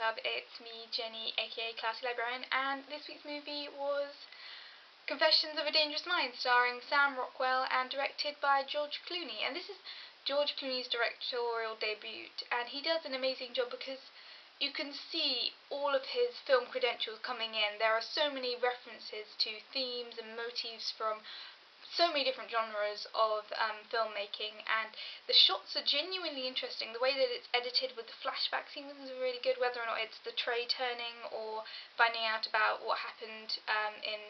Club. It's me, Jenny, aka ClassyLibrarian, and this week's movie was Confessions of a Dangerous Mind, starring Sam Rockwell and directed by George Clooney. And this is George Clooney's directorial debut, and he does an amazing job because you can see all of his film credentials coming in. There are so many references to themes and motifs from so many different genres of filmmaking, and the shots are genuinely interesting. The way that it's edited with the flashback scenes is really good, whether or not it's the tray turning or finding out about what happened in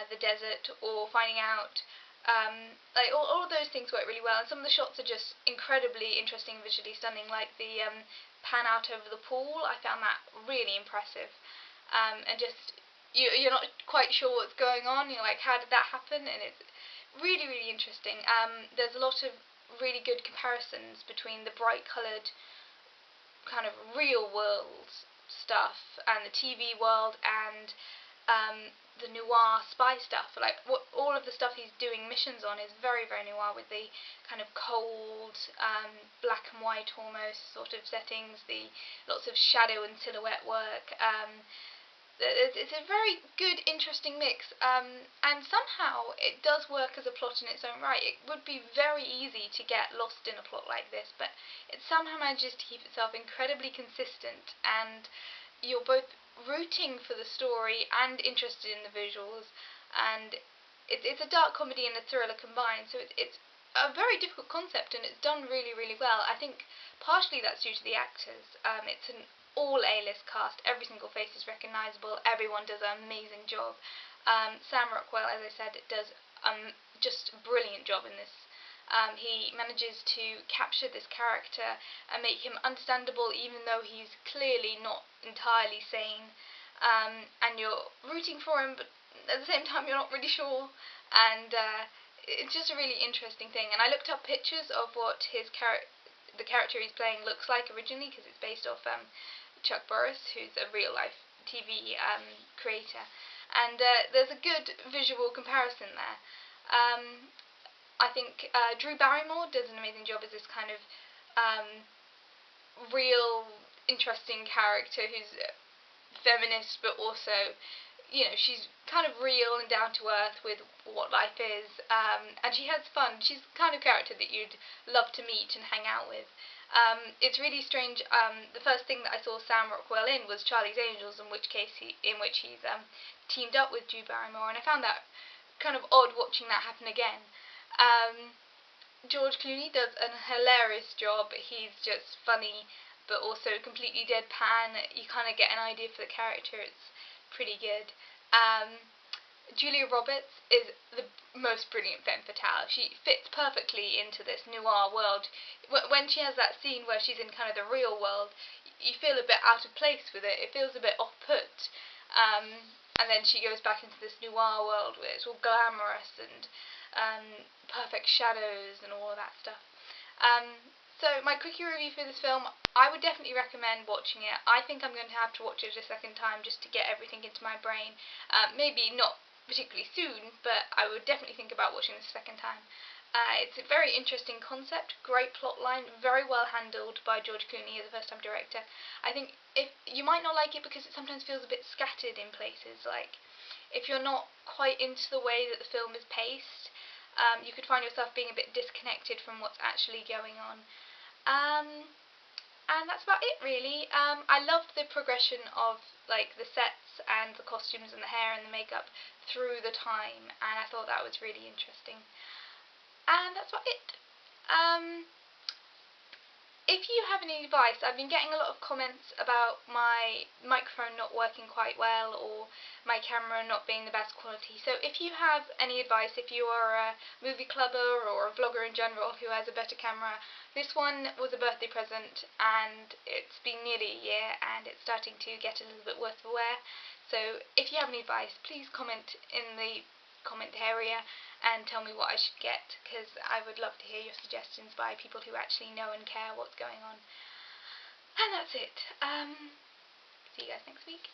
the desert, or finding out like all of those things work really well. And some of the shots are just incredibly interesting and visually stunning, like the pan out over the pool. I found that really impressive, and just you're not quite sure what's going on. You're like, how did that happen? And it's really, really interesting. There's a lot of really good comparisons between the bright coloured kind of real world stuff and the TV world, and the noir spy stuff. Like all of the stuff he's doing missions on is very, very noir, with the kind of cold, black and white almost sort of settings, the lots of shadow and silhouette work. It's a very good, interesting mix, and somehow it does work as a plot in its own right. It would be very easy to get lost in a plot like this, but it somehow manages to keep itself incredibly consistent, and you're both rooting for the story and interested in the visuals. And it's a dark comedy and a thriller combined, so it's a very difficult concept, and it's done really, really well. I think partially that's due to the actors. It's an all A-list cast. Every single face is recognisable. Everyone does an amazing job. Sam Rockwell, as I said, does just a brilliant job in this. He manages to capture this character and make him understandable, even though he's clearly not entirely sane. And you're rooting for him, but at the same time you're not really sure. And it's just a really interesting thing. And I looked up pictures of what the character he's playing looks like originally, because it's based off Chuck Burris, who's a real-life TV creator, and there's a good visual comparison there. I think Drew Barrymore does an amazing job as this kind of real, interesting character who's feminist, but also, you know, she's kind of real and down to earth with what life is, and she has fun. She's the kind of character that you'd love to meet and hang out with. It's really strange. The first thing that I saw Sam Rockwell in was Charlie's Angels, in which he's teamed up with Drew Barrymore, and I found that kind of odd watching that happen again. George Clooney does a hilarious job. He's just funny, but also completely deadpan. You kind of get an idea for the character. It's pretty good. Julia Roberts is the most brilliant femme fatale. She fits perfectly into this noir world. When she has that scene where she's in kind of the real world, you feel a bit out of place with it. It feels a bit off-put. And then she goes back into this noir world where it's all glamorous and perfect shadows and all of that stuff. So my quickie review for this film, I would definitely recommend watching it. I think I'm going to have to watch it a second time just to get everything into my brain. Maybe not particularly soon, but I would definitely think about watching this a second time. It's a very interesting concept, great plot line, very well handled by George Clooney as a first-time director. I think you might not like it because it sometimes feels a bit scattered in places. Like, if you're not quite into the way that the film is paced, you could find yourself being a bit disconnected from what's actually going on. And that's about it, really. I loved the progression of like the sets and the costumes and the hair and the makeup through the time, and I thought that was really interesting. And that's about it. If you have any advice, I've been getting a lot of comments about my microphone not working quite well, or my camera not being the best quality. So if you have any advice, if you are a movie clubber or a vlogger in general who has a better camera, this one was a birthday present, and it's been nearly a year, and it's starting to get a little bit worse for wear. So if you have any advice, please comment in the comment area and tell me what I should get, because I would love to hear your suggestions by people who actually know and care what's going on. And that's it. See you guys next week.